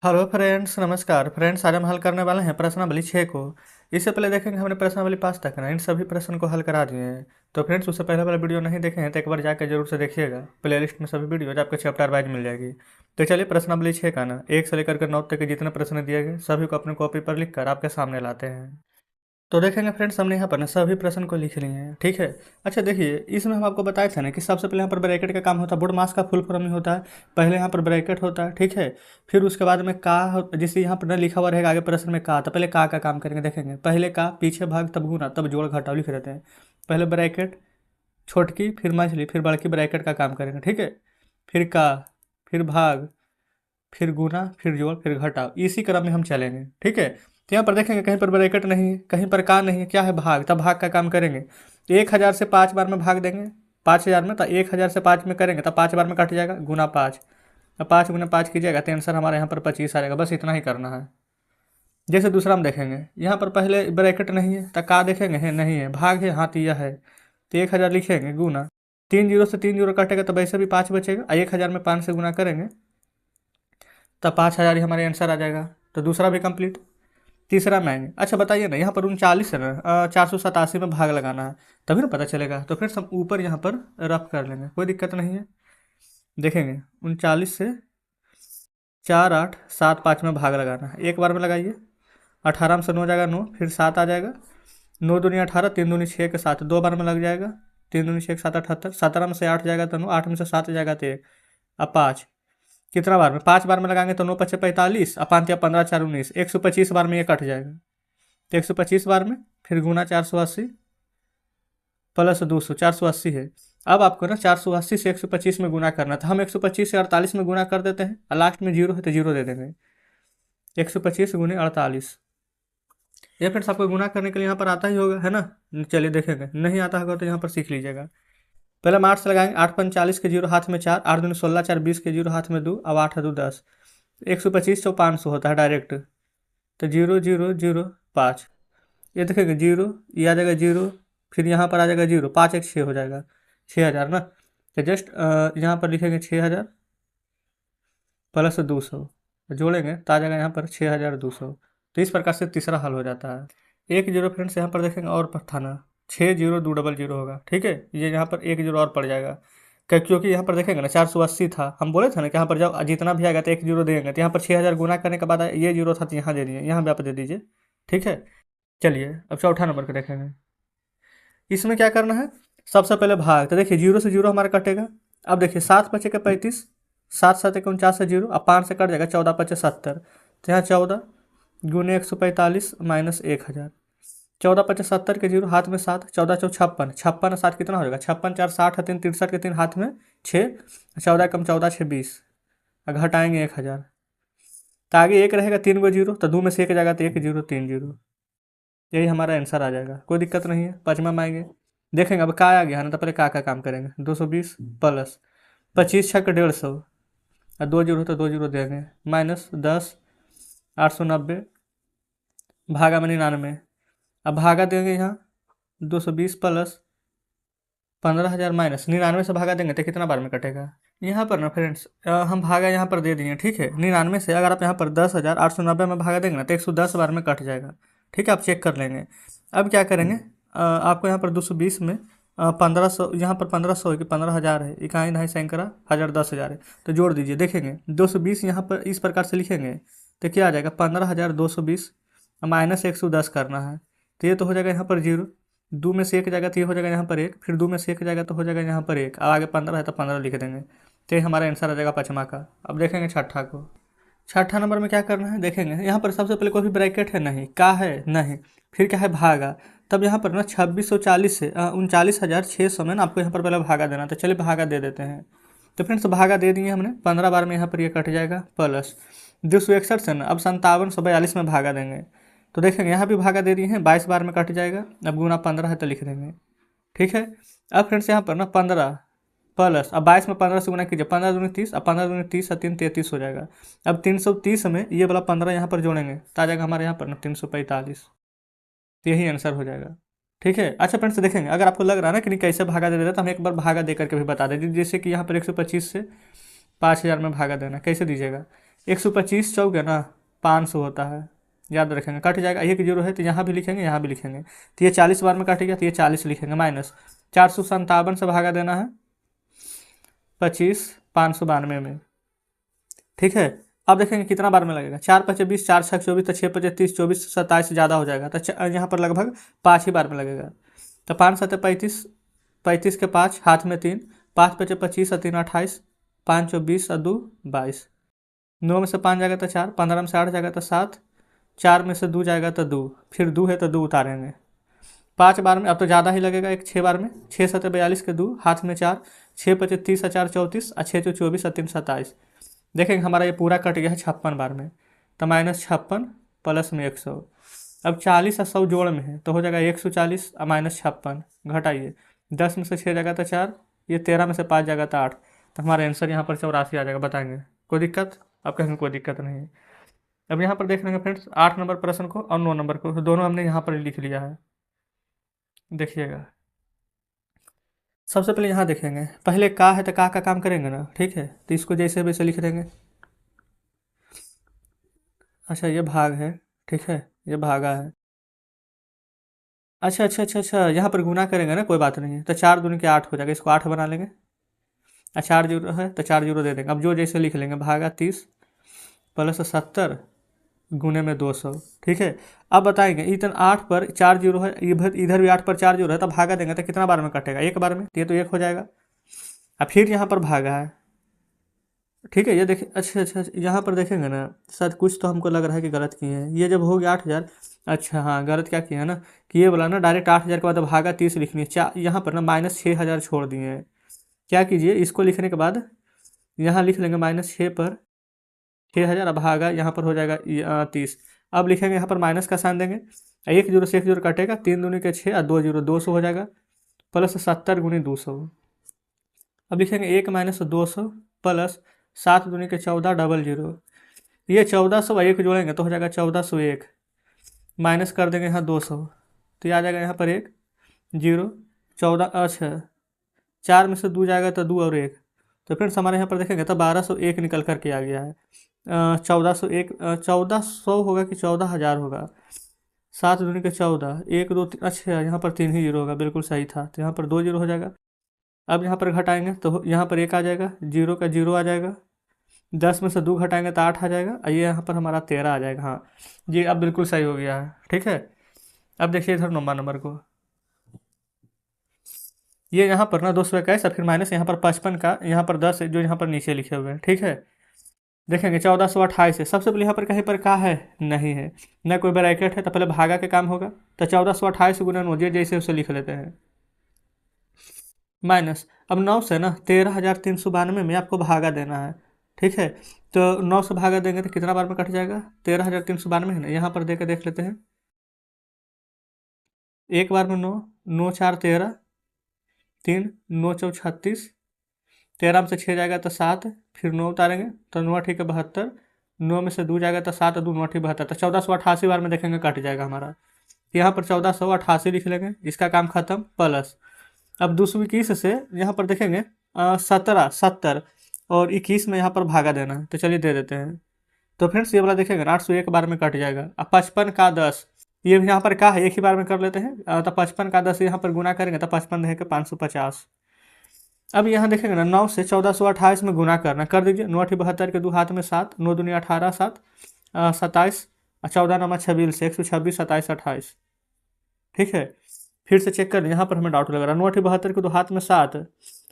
Hello friends, नमस्कार friends. आज हम हल करने वाले हैं प्रश्नावली 6 को। इससे पहले देखेंगे हमने प्रश्नावली 5 तक ना इन सभी प्रश्न को हल करा दिए हैं। तो फ्रेंड्स, उससे पहले वाला वीडियो नहीं देखे हैं तो एक बार जाकर जरूर से देखिएगा। प्लेलिस्ट में सभी वीडियो आपको चैप्टर वाइज मिल जाएगी। तो चलिए प्रश्नावली 6 का ना 1 से लेकर के 9 तक के जितने प्रश्न दिए गए सभी को अपने कॉपी पर लिख कर आपके सामने लाते हैं। तो देखेंगे फ्रेंड्स, हमने यहाँ पर ना सभी प्रश्न को लिख लिए हैं, ठीक है। अच्छा देखिए, इसमें हम आपको बताए थे ना कि सबसे पहले यहाँ पर ब्रैकेट का काम होता है। बुड मास का फुल फॉर्म ही होता है। पहले यहाँ पर ब्रैकेट होता है, ठीक है। फिर उसके बाद में जिससे यहाँ पर ना लिखा हुआ रहेगा आगे प्रश्न में का, तो पहले का काम करेंगे। देखेंगे पहले का, पीछे भाग, तब गुना, तब जोड़ घटाव लिख देते हैं। पहले ब्रैकेट छोटकी, फिर मछली, फिर बड़की ब्रैकेट का काम करेंगे, ठीक है। फिर का, फिर भाग, फिर गुना, फिर जोड़, फिर घटाव, इसी क्रम में हम चलेंगे, ठीक है। तो यहाँ पर देखेंगे कहीं पर ब्रैकेट नहीं है, कहीं पर का नहीं है, क्या है भाग, तब भाग का काम करेंगे। 1000 से 5 बार में भाग देंगे, 5000 में, तो 1000 से 5 में करेंगे तो 5 बार में कट जाएगा, गुना 5। अब 5 गुना 5 कीजिएगा तो आंसर हमारे यहाँ पर 25 आ जाएगा। बस इतना ही करना है। जैसे दूसरा हम देखेंगे, यहाँ पर पहले ब्रैकेट नहीं है तो का देखेंगे, है नहीं है, भाग है, हाँ तो यह है, तो 1000 लिखेंगे, गुना 3 जीरो से 3 जीरो कटेगा तो वैसे भी 5 बचेगा। 1000 में 5 से गुना करेंगे तब 5000 ही हमारे आंसर आ जाएगा। तो दूसरा भी कंप्लीट। तीसरा में आएंगे। अच्छा बताइए ना, यहाँ पर 39 है ना, 487 में भाग लगाना है, तभी ना पता चलेगा। तो फिर हम ऊपर यहाँ पर रफ कर लेंगे, कोई दिक्कत नहीं है। देखेंगे 39 से 4875 में भाग लगाना है, एक बार में लगाइए। 18 में से 9 जाएगा 9, फिर 7 आ जाएगा, 9 दूनी 18, 3 दूनी 6 के साथ 2 बार में लग जाएगा। 3 दूनी 6 के साथ 78, 17 में से 8 जाएगा तो 9, 8 में से 7 जाएगा तो 1। अब 5 कितना बार में, 5 बार में लगाएंगे तो 9 पचे 45, अब 5 या 15 4 19, 125 बार में ये कट जाएगा। तो 125 बार में, फिर गुना 480 प्लस 200, 480 है। अब आपको ना 480 से 125 में गुना करना था। हम 125 से 48 में गुना कर देते हैं और लास्ट में जीरो है तो जीरो दे देंगे। 125 गुने 48। ये फ्रेंड्स आपको गुना करने के लिए यहाँ पर आता ही होगा, है ना। चलिए देखेंगे, नहीं आता होगा तो यहाँ पर सीख लीजिएगा। पहले हम 8 से लगाएंगे। 8 पंच 40 के जीरो हाथ में 4, 8 दूनी 16, 4 20 के जीरो हाथ में 2, अब 8 2 10। 125 से 500 होता है डायरेक्ट, तो 0 0 0 5। ये देखेंगे जीरो, ये आ जाएगा जीरो, फिर यहाँ पर आ जाएगा जीरो, 5 1 6 हो जाएगा, 6000 ना। तो जस्ट यहाँ पर लिखेंगे 6000 प्लस 200, जोड़ेंगे तो आ जाएगा यहाँ पर 6200। तो इस प्रकार से तीसरा हल हो जाता है। एक जीरो फ्रेंड्स यहाँ पर देखेंगे और था ना, 60200 होगा, ठीक है। ये यहाँ पर एक जीरो और पड़ जाएगा, क्योंकि यहाँ पर देखेंगे ना 480 था, हम बोले थे ना कि यहाँ पर जब जितना भी आएगा तो एक जीरो देंगे। तो यहाँ पर 6000 गुना करने के बाद ये जीरो था तो यहाँ दे दिए, यहाँ भी आप दे दीजिए, ठीक है। चलिए अब चौथा नंबर का देखेंगे। इसमें क्या करना है, सबसे पहले भाग। तो देखिए जीरो से जीरो हमारा कटेगा। अब देखिए 7 बचे के 35, 7 7 49 से जीरो, अब 5 से कट जाएगा, 14 पचे 70। तो यहाँ 14 गुने 145 माइनस 1000, 14 पचे 70 के जीरो हाथ में 7, 14 चौ 56, 56 7 कितना हो जाएगा, 56 4 60 3 63 के 3 हाथ में 6, 14 कम 14 6 20, घटाएंगे 1000। तो आगे एक रहेगा 3 गो जीरो, तो 2 में से एक जाएगा तो 1 जीरो 3 जीरो, यही हमारा आंसर आ जाएगा। कोई दिक्कत नहीं है। पाँचवा में आएंगे, देखेंगे अब का आ गया है ना, तो पहले का काम करेंगे। 220 प्लस 25 छक 150, और 2 जीरो तो 2 जीरो देंगे, माइनस 10 890 भागा में 99। अब भागा देंगे यहाँ 220 प्लस 15000 माइनस 99 से भागा देंगे तो कितना बार में कटेगा। यहाँ पर ना फ्रेंड्स हम भागा यहाँ पर दे दिए, ठीक है। 99 से अगर आप यहाँ पर 10890 में भागा देंगे ना तो 110 बार में कट जाएगा, ठीक है। आप चेक कर लेंगे। अब क्या करेंगे, आपको यहाँ पर 220 में 1500, यहाँ पर 1500 है कि 15000 है, इकाई ढाई सैकड़ा हज़ार 10,000 है, तो जोड़ दीजिए। देखेंगे 220 यहाँ पर इस प्रकार से लिखेंगे तो क्या आ जाएगा, 15220 माइनस 110 करना है, तो ये तो हो जाएगा यहाँ पर जीरो। 2 में से 1 जाएगा तो ये हो जाएगा यहाँ पर 1, फिर 2 में से 1 जाएगा तो हो जाएगा यहाँ पर 1, अब आगे 15 है तो 15 लिख देंगे। तो ये हमारा आंसर आ जाएगा पाँचवा का। अब देखेंगे छठा को। छठा नंबर में क्या करना है, देखेंगे यहाँ पर सबसे पहले कोई भी ब्रैकेट है नहीं, का है नहीं, फिर क्या है भागा। तब यहाँ पर ना 2640 से 39600 में ना आपको यहाँ पर पहले भागा देना। तो चलिए भागा दे देते हैं। तो फ्रेंड्स भागा दे दिए हमने, 15 बार में यहाँ पर ये कट जाएगा, प्लस 261 से ना अब 5742 में भागा देंगे। तो देखेंगे यहाँ भी भागा दे दिए हैं, 22 बार में कट जाएगा, अब गुना 15 है तो लिख देंगे, ठीक है। अब फ्रेंड्स यहाँ पर ना 15 प्लस, अब 22 में 15 से गुना कीजिए, 15 दूनी 30, अब 15 दूनी 30 और 3 33 हो जाएगा। अब 330 में ये वाला 15 यहाँ पर जोड़ेंगे तो आ जाएगा हमारे यहाँ पर ना 345। तो यही आंसर हो जाएगा, ठीक है। अच्छा फ्रेंड्स देखेंगे, अगर आपको लग रहा है ना कि नहीं कैसे भागा दे देता तो हम एक बार भागा दे करके भी बता दें। जैसे कि यहाँ पर 125 से 5000 में भागा देना कैसे दीजिएगा। 125 चौक है ना 500 होता है, याद रखेंगे। कट जाएगा, एक जीरो है तो यहाँ भी लिखेंगे यहाँ भी लिखेंगे, तो ये 40 बार में कट गया तो ये 40 लिखेंगे, माइनस 457 से भागा देना है 25 592 में। ठीक है, अब देखेंगे कितना बार में लगेगा। 4 5 20, 4 6 24, तो 6 5 30, 24 27 से ज़्यादा हो जाएगा, तो यहाँ पर लगभग 5 ही बार में लगेगा। तो 5 7 35, 35 के 5 हाथ में 3, 5 5 25 और 3 28, 5 20 और 2 22, 9 में से 5 जाएगा तो 4, 15 में से 8 जाएगा तो 7, 4 में से 2 जाएगा तो 2, फिर 2 है तो 2 उतारेंगे 5 बार में। अब तो ज़्यादा ही लगेगा, एक 6 बार में, 6 7 42 के 2 हाथ में 4, 6 5 30 और 4 34 और 6 24 और 3 27। देखेंगे हमारा ये पूरा कट गया है 56 बार में, तो -56 प्लस में 100। अब 40 और 100 जोड़ में है तो हो जाएगा 140 और -56, घटाइए 10 में से 6 जाएगा तो 4, ये 13 में से 5 जाएगा तो 8, तो हमारा आंसर यहाँ पर 84 आ जाएगा। बताएंगे कोई दिक्कत? आप कहेंगे कोई दिक्कत नहीं है। अब यहाँ पर देख लेंगे फ्रेंड्स 8 नंबर प्रश्न को और 9 नंबर को, तो दोनों हमने यहाँ पर लिख लिया है। देखिएगा सबसे पहले यहाँ देखेंगे, पहले का है तो का काम करेंगे ना, ठीक है, तो इसको जैसे वैसे लिख देंगे। अच्छा ये भाग है, ठीक है, ये भागा है। अच्छा अच्छा अच्छा अच्छा, यहाँ पर गुना करेंगे ना, कोई बात नहीं है, तो 4 दूनी के 8 हो जाएगा, इसको 8 बना लेंगे। 4 जीरो है तो 4 जीरो दे देंगे। अब जो जैसे लिख लेंगे, भागा 30 प्लस 70 गुने में 200, ठीक है। अब बताएंगे इतना 8 पर 4 जीरो है, इधर भी 8 पर 4 जीरो है, तो भागा देंगे तो कितना बार में कटेगा? एक बार में, ये तो 1 हो जाएगा। अब फिर यहाँ पर भागा है, ठीक है, ये देखिए। अच्छा अच्छा अच्छा, यहाँ पर देखेंगे ना, शायद कुछ तो हमको लग रहा है कि गलत किए हैं। ये जब हो गया 8000, अच्छा हाँ गलत क्या किया है ना, कि ये बोला ना डायरेक्ट 8000 के बाद भागा 30 लिखनी है, यहाँ पर ना -6000 छोड़ दिए हैं। क्या कीजिए, इसको लिखने के बाद यहाँ लिख लेंगे -6 पर 6000, अब भागा यहाँ पर हो जाएगा 30। अब लिखेंगे यहाँ पर माइनस का साइन देंगे, एक जीरो से एक जीरो कटेगा, 3 दूनी के 6 और 2 जीरो 200 हो जाएगा, प्लस 70 गुनी 200। अब लिखेंगे 1 - 200 प्लस 7 दूनी के 14 डबल जीरो, ये 1400 और 1 जोड़ेंगे तो हो जाएगा 1401, माइनस कर देंगे यहाँ 200, तो ये आ जाएगा यहाँ पर 1 जीरो 14। अच्छा 4 में से 2 जाएगा तो 2 और 1, तो फ्रेंड्स हमारे यहाँ पर देखेंगे तो 1201 निकल करके आ गया है। 1401, 1400 होगा कि 14000 होगा? 7 दूनी के 14, 1 2 3, अच्छा यहाँ पर 3 ही जीरो होगा, बिल्कुल सही था, तो यहाँ पर 2 जीरो हो जाएगा। अब यहाँ पर घटाएंगे तो यहाँ पर 1 आ जाएगा, जीरो का जीरो आ जाएगा, 10 में से 2 घटाएंगे तो 8 आ जाएगा, और ये यहाँ पर हमारा 13 आ जाएगा। हाँ जी, अब बिल्कुल सही हो गया है, ठीक है। अब देखिए इधर 9 नंबर को, ये यहाँ पर ना 221 और फिर माइनस यहाँ पर 55 का, यहाँ पर 10 है जो यहाँ पर नीचे लिखे हुए हैं, ठीक है। देखेंगे 1428 है, सबसे पहले यहाँ पर कहीं पर का है नहीं है, न कोई ब्रैकेट है, तो पहले भागा के काम होगा, तो 1428 गुना 9 जैसे उसे लिख लेते हैं, माइनस। अब 9 से ना 13392 में आपको भागा देना है, ठीक है। तो 9 से भागा देंगे तो कितना बार में कट जाएगा? 13392 है ना, यहाँ पर दे के देख लेते हैं। एक बार में 9, 9 4 13, 3 9 4 36, 13 में से 6 जाएगा तो 7, फिर 9 उतारेंगे तो 9 ठीक है 72, 9 में से 2 जाएगा तो 7 और 2 9 ठीक 72, तो 1488 बार में देखेंगे कट जाएगा हमारा। यहाँ पर 1488 लिख लेंगे, इसका काम खत्म, प्लस। अब 221 से यहाँ पर देखेंगे 17 70 और 21 में यहाँ पर भागा देना है, तो चलिए दे देते हैं। तो फ्रेंड्स ये वाला देखेंगे 801 बार में कट जाएगा। अब 55 का 10, ये यहाँ पर क्या है, एक ही बार में कर लेते हैं, तो 55 का 10 यहाँ पर गुना करेंगे तो 55 रहेगा 550। अब यहाँ देखेंगे ना 9 से 1428 में गुना करना, कर दीजिए, 9 अठी 72 के 2 हाथ में 7, 9 दूनी 18 7 27, 14 नमा 26 126 27 28, ठीक है। फिर से चेक कर, यहाँ पर हमें डाउट लग रहा है, 9 अठी 72 के 2 हाथ में 7,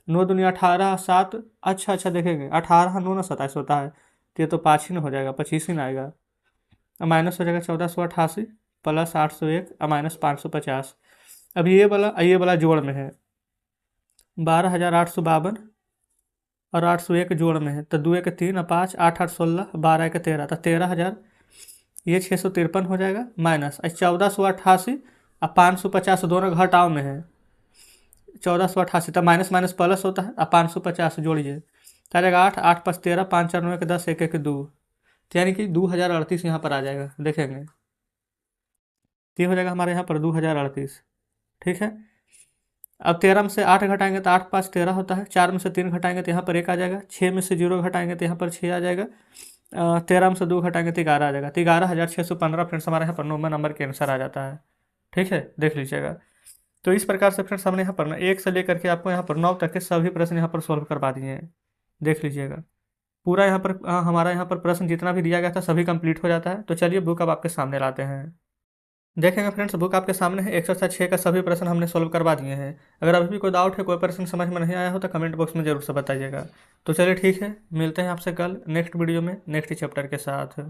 9 दूनी 18 7, अच्छा अच्छा देखेंगे 18 9 ना 27 होता है, तो ये तो 5 ही ना हो जाएगा, 25 ही ना आएगा। अब माइनस हो जाएगा 1488 प्लस 801 और माइनस 550। अब ये वाला जोड़ में है 12852 और 801 जोड़ में है, तो 2 1 3 और 5 8 8 16, 12 1 13, तो 13000, ये 653 हो जाएगा, माइनस 1488 और 550 दोनों घटाव में है, 1488 तो माइनस माइनस प्लस होता है, और 550 जोड़िए तो आ जाएगा 8 8 5 13, 5 4 9 1 10 1 1 2, यानी कि 2038 यहाँ पर आ जाएगा। देखेंगे ये हो जाएगा हमारे यहाँ पर 2038, ठीक है। अब 13 में से 8 घटाएंगे तो 8 5 13 होता है, 4 में से 3 घटाएंगे तो यहाँ पर 1 आ जाएगा, 6 में से 0 घटाएंगे तो यहाँ पर 6 आ जाएगा, 13 में से 2 घटाएंगे तो 11 आ जाएगा। तो 11,615 फ्रेंड्स हमारे यहाँ पर 9वें नंबर के आंसर आ जाता है। ठीक है, देख लीजिएगा। तो इस प्रकार से फ्रेंड्स हमने यहाँ पर ना 1 से लेकर के आपको यहाँ पर 9 तक के सभी प्रश्न यहाँ पर सॉल्व करवा दिए हैं। देख लीजिएगा पूरा यहाँ पर हमारा यहाँ पर प्रश्न जितना भी दिया गया था सभी कंप्लीट हो जाता है। तो चलिए बुक अब आपके सामने लाते हैं। देखेंगे फ्रेंड्स बुक आपके सामने है। एक्सरसाइज 6 का सभी प्रश्न हमने सोल्व करवा दिए हैं। अगर अभी भी कोई डाउट है, कोई प्रश्न समझ में नहीं आया हो तो कमेंट बॉक्स में जरूर से बताइएगा। तो चलिए ठीक है, मिलते हैं आपसे कल नेक्स्ट वीडियो में नेक्स्ट चैप्टर के साथ।